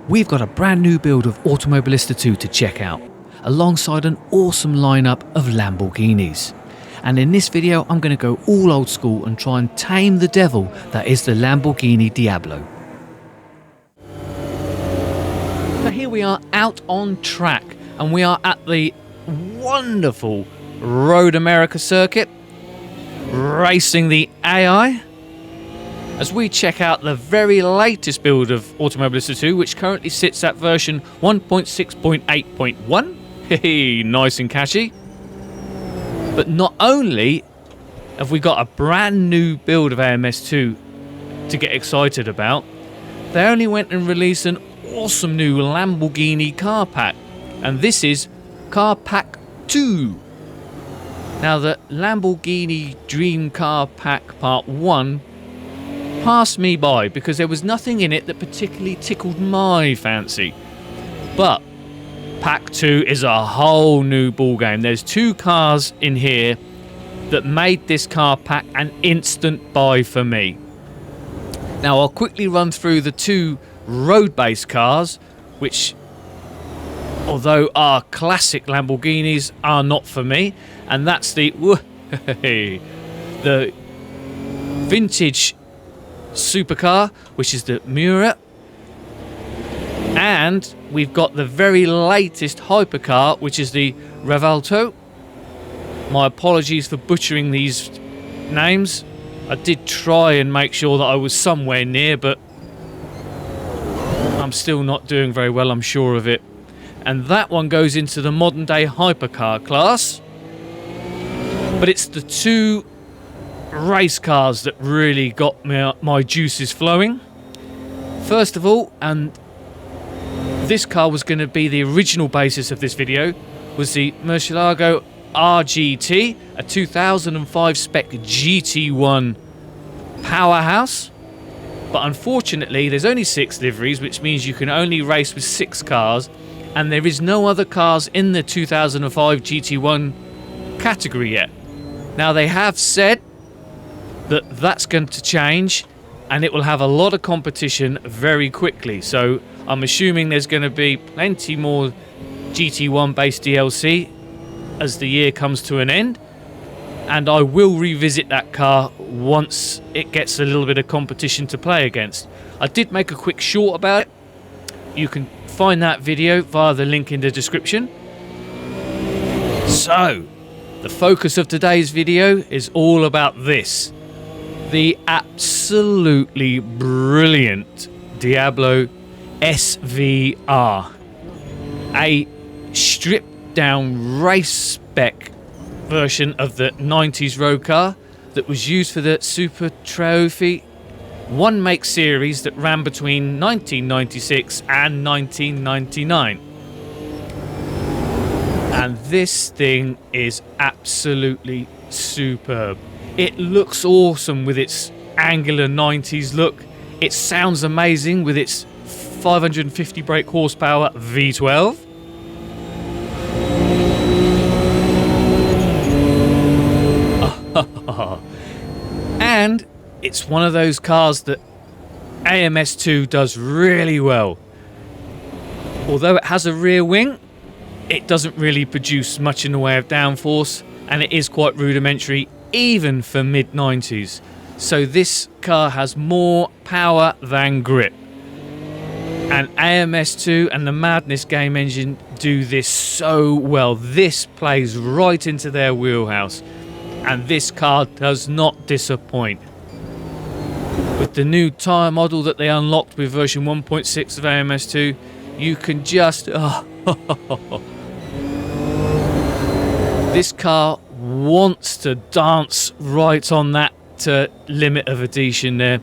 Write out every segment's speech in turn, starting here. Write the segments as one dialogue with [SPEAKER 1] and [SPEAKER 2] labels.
[SPEAKER 1] we've got a brand new build of Automobilista 2 to check out, alongside an awesome lineup of Lamborghinis. And in this video, I'm going to go all old school and try and tame the devil that is the Lamborghini Diablo. So here we are out on track, and we are at the wonderful Road America circuit, racing the AI, as we check out the very latest build of Automobilista 2, which currently sits at version 1.6.8.1. Hey, nice and catchy. But not only have we got a brand new build of AMS2 to get excited about, they only went and released an awesome new Lamborghini car pack, and this is Car Pack 2. Now, the Lamborghini Dream Car Pack Part 1 passed me by because there was nothing in it that particularly tickled my fancy. But Pack 2 is a whole new ballgame. There's two cars in here that made this car pack an instant buy for me. Now, I'll quickly run through the two road-based cars, which, although are classic Lamborghinis, are not for me. And that's the vintage supercar, which is the Miura, and we've got the very latest hypercar, which is the Rivalto. My apologies for butchering these names. I did try and make sure that I was somewhere near, but I'm still not doing very well, I'm sure of it. And that one goes into the modern day hypercar class, but it's the two race cars that really got my juices flowing. First of all, and this car was going to be the original basis of this video, was the Murcielago RGT, a 2005 spec GT1 powerhouse. But unfortunately, there's only 6 liveries, which means you can only race with 6 cars, and there is no other cars in the 2005 GT1 category yet. Now, they have said that that's going to change, and it will have a lot of competition very quickly. So I'm assuming there's going to be plenty more GT1 based DLC as the year comes to an end, and I will revisit that car once it gets a little bit of competition to play against. I did make a quick short about it. You can find that video via the link in the description. So the focus of today's video is all about this, the absolutely brilliant Diablo SVR, a stripped down race spec version of the 90s road car that was used for the Super Trophy one make series that ran between 1996 and 1999. And this thing is absolutely superb. It looks awesome with its angular 90s look. It sounds amazing with its 550 brake horsepower V12. And it's one of those cars that AMS2 does really well. Although it has a rear wing, it doesn't really produce much in the way of downforce, and it is quite rudimentary even for mid-90s. So this car has more power than grip. And AMS2 and the Madness game engine do this so well. This plays right into their wheelhouse, and this car does not disappoint. With the new tyre model that they unlocked with version 1.6 of AMS2, you can just... This car wants to dance right on that limit of adhesion there,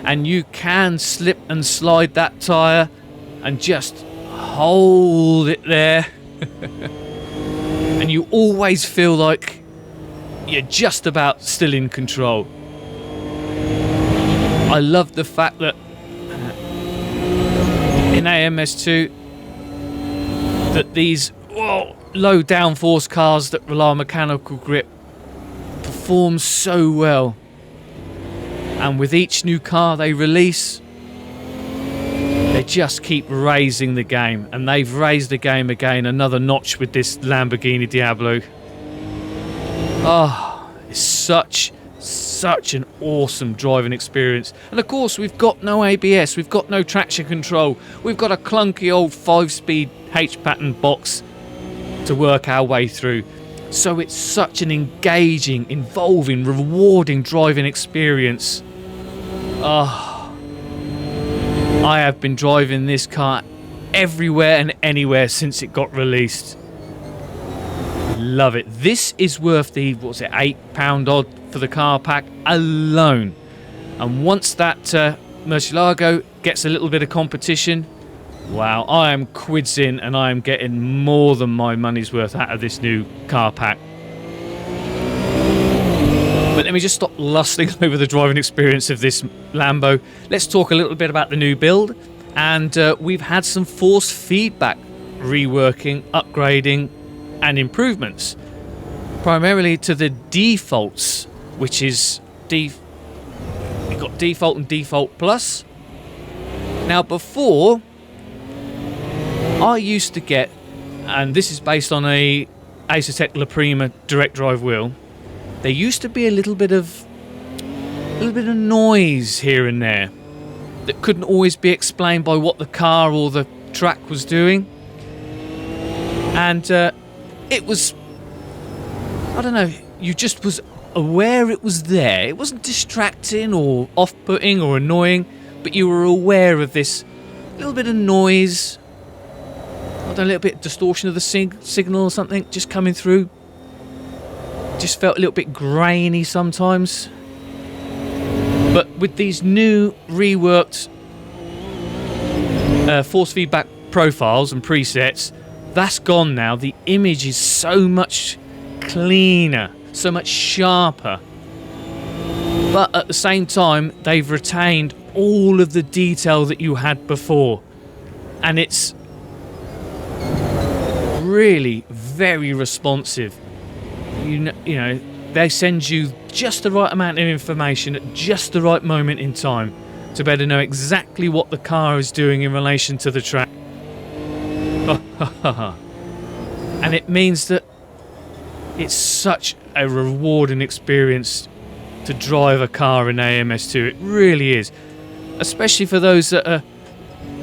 [SPEAKER 1] and you can slip and slide that tyre and just hold it there and you always feel like you're just about still in control. I love the fact that in AMS2 that these low downforce cars that rely on mechanical grip perform so well, and with each new car they release, They just keep raising the game, and they've raised the game again another notch with this Lamborghini Diablo. Oh, it's such an awesome driving experience. And of course, we've got no ABS, we've got no traction control, we've got a clunky old 5-speed H-pattern box to work our way through. So it's such an engaging, involving, rewarding driving experience. Oh, I have been driving this car everywhere and anywhere since it got released. Love it. This is worth the, what's it, £8 odd for the car pack alone. And once that Murcielago gets a little bit of competition, wow, I am quids in and I am getting more than my money's worth out of this new car pack. But let me just stop lusting over the driving experience of this Lambo. Let's talk a little bit about the new build. And we've had some force feedback reworking, upgrading and improvements. Primarily to the defaults, which is you've got default and default plus. Now before, I used to get, and this is based on a Asetek Prima direct drive wheel, there used to be a little bit of noise here and there that couldn't always be explained by what the car or the track was doing. And it was, I don't know, you just was aware it was there. It wasn't distracting or off-putting or annoying, but you were aware of this little bit of noise, I don't know, a little bit of distortion of the signal or something just coming through. Just felt a little bit grainy sometimes. But with these new reworked force feedback profiles and presets, that's gone now. The image is so much cleaner, so much sharper. But at the same time, they've retained all of the detail that you had before. And it's really very responsive. You know, they send you just the right amount of information at just the right moment in time to better know exactly what the car is doing in relation to the track. And it means that it's such a rewarding experience to drive a car in AMS2. It really is, especially for those that are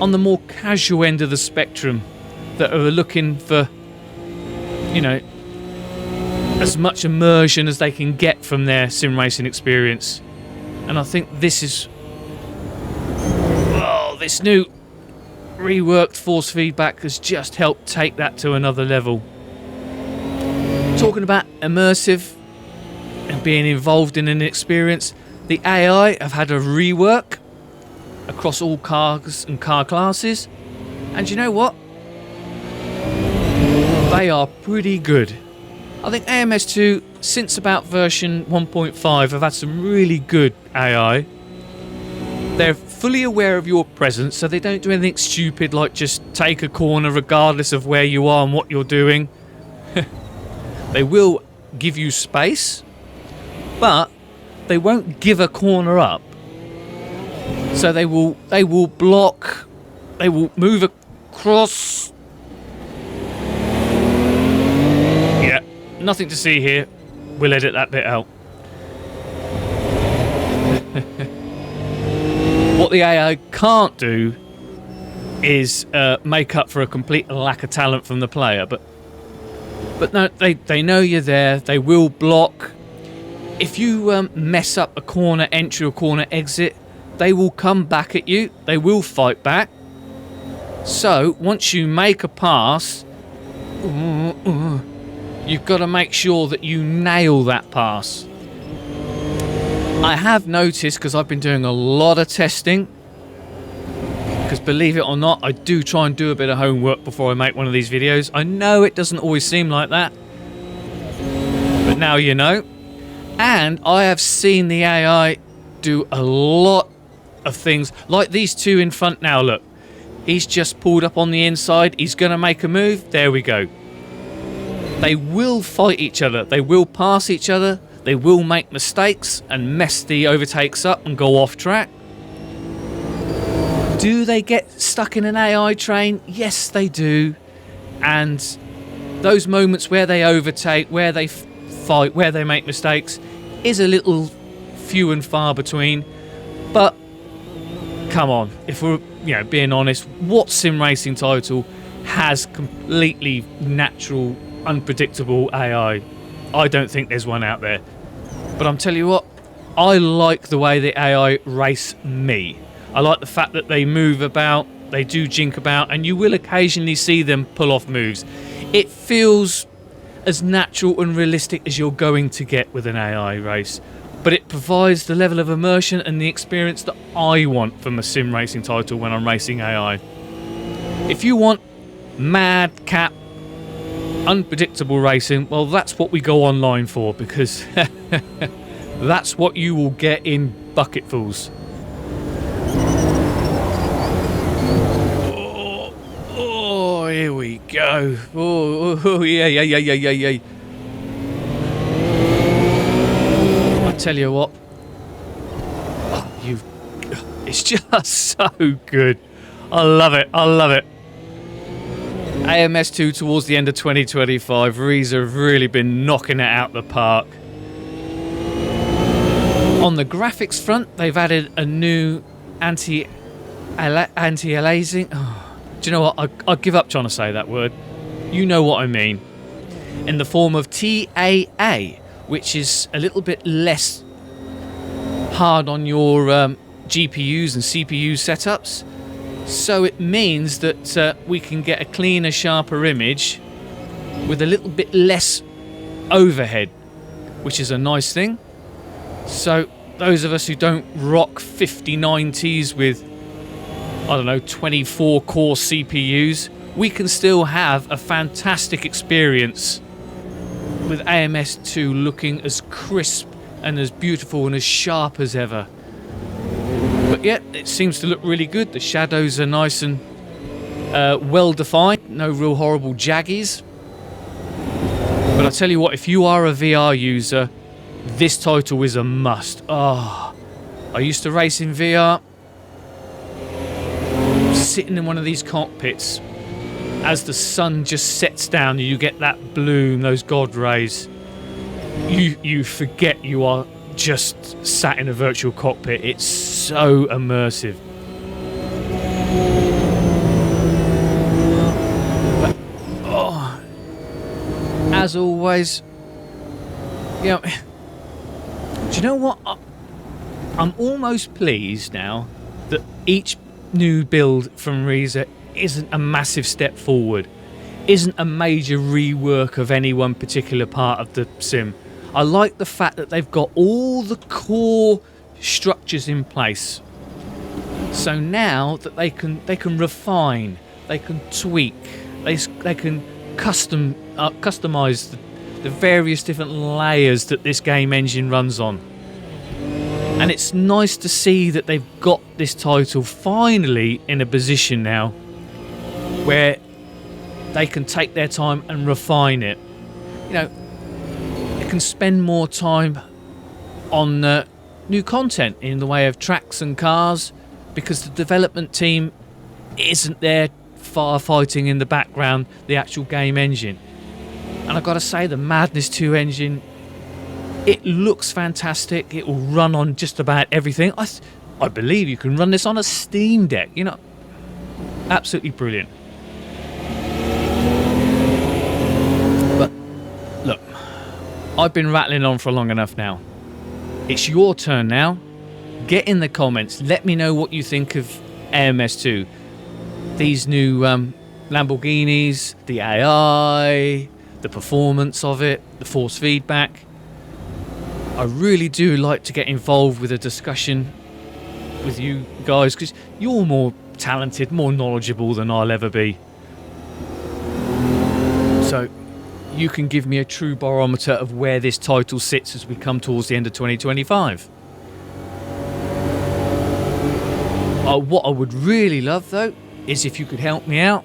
[SPEAKER 1] on the more casual end of the spectrum, that are looking for, you know, as much immersion as they can get from their sim racing experience. And I think this is, oh, this new reworked force feedback has just helped take that to another level. Talking about immersive and being involved in an experience, the AI have had a rework across all cars and car classes, and you know what? They are pretty good. I think AMS2, since about version 1.5, have had some really good AI. They're fully aware of your presence, so they don't do anything stupid like just take a corner regardless of where you are and what you're doing. They will give you space, but they won't give a corner up. So they will block, they will move across. Yeah, nothing to see here. We'll edit that bit out. What the AI can't do is make up for a complete lack of talent from the player, but no, they know you're there. They will block. If you mess up a corner entry or corner exit, they will come back at you. They will fight back. So once you make a pass, you've got to make sure that you nail that pass. I have noticed, because I've been doing a lot of testing, because believe it or not, I do try and do a bit of homework before I make one of these videos. I know it doesn't always seem like that, but now you know. And I have seen the AI do a lot of things, like these two in front now, look. He's just pulled up on the inside, he's going to make a move, there we go. They will fight each other, they will pass each other, they will make mistakes and mess the overtakes up and go off track. Do they get stuck in an AI train? Yes, they do. And those moments where they overtake, where they fight, where they make mistakes is a little few and far between. But come on, if we're being honest, what sim racing title has completely natural, unpredictable AI? I don't think there's one out there. But I'm telling you what, I like the way the AI race me. I like the fact that they move about, they do jink about, and you will occasionally see them pull off moves. It feels as natural and realistic as you're going to get with an AI race, but it provides the level of immersion and the experience that I want from a sim racing title when I'm racing AI. If you want madcap, unpredictable racing, well, that's what we go online for, because that's what you will get in bucketfuls. Oh, here we go. Oh, yeah. I tell you what, it's just so good. I love it. AMS2 towards the end of 2025. Ryzen have really been knocking it out the park. On the graphics front, they've added a new Anti Aliasing. Oh, do you know what? I'll give up trying to say that word. You know what I mean. In the form of TAA, which is a little bit less hard on your GPUs and CPU setups. So it means that we can get a cleaner, sharper image with a little bit less overhead, which is a nice thing. So those of us who don't rock 5090s with, I don't know, 24 core CPUs, we can still have a fantastic experience with AMS2 looking as crisp and as beautiful and as sharp as ever. But yeah, it seems to look really good. The shadows are nice and well defined, no real horrible jaggies. But I tell you what, if you are a VR user, this title is a must. Oh, I used to race in VR, sitting in one of these cockpits. As the sun just sets down, you get that bloom, those god rays. You forget you are just sat in a virtual cockpit. It's so immersive. But, oh, as always, do you know what? I'm almost pleased now that each new build from Ryzen isn't a massive step forward, isn't a major rework of any one particular part of the sim. I like the fact that they've got all the core structures in place. So now that they can refine, they can tweak, they can customize the various different layers that this game engine runs on. And it's nice to see that they've got this title finally in a position now where they can take their time and refine it. They can spend more time on new content in the way of tracks and cars, because the development team isn't there firefighting in the background the actual game engine. And I've got to say, the Madness 2 engine, it looks fantastic. It will run on just about everything. I believe you can run this on a Steam Deck. Absolutely brilliant. But look, I've been rattling on for long enough now. It's your turn now. Get in the comments. Let me know what you think of AMS2. These new Lamborghinis, the AI, the performance of it, the force feedback. I really do like to get involved with a discussion with you guys, because you're more talented, more knowledgeable than I'll ever be. So you can give me a true barometer of where this title sits as we come towards the end of 2025. What I would really love, though, is if you could help me out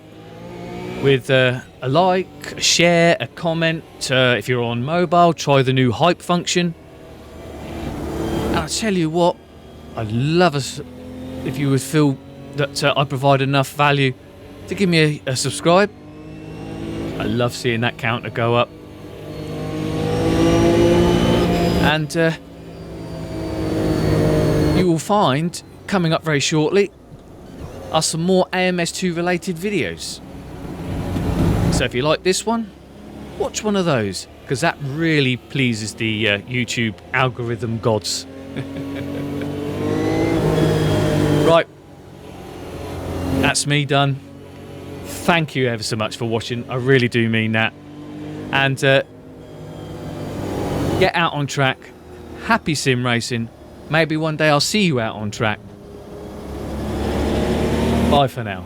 [SPEAKER 1] with a like, a share, a comment. If you're on mobile, try the new hype function. And I tell you what, I'd love us if you would feel that I provide enough value to give me a subscribe. I love seeing that counter go up. And you will find coming up very shortly are some more AMS2 related videos. So if you like this one, watch one of those, because that really pleases the YouTube algorithm gods. Right, that's me done. Thank you ever so much for watching. I really do mean that. And get out on track. Happy sim racing. Maybe one day I'll see you out on track. Bye for now.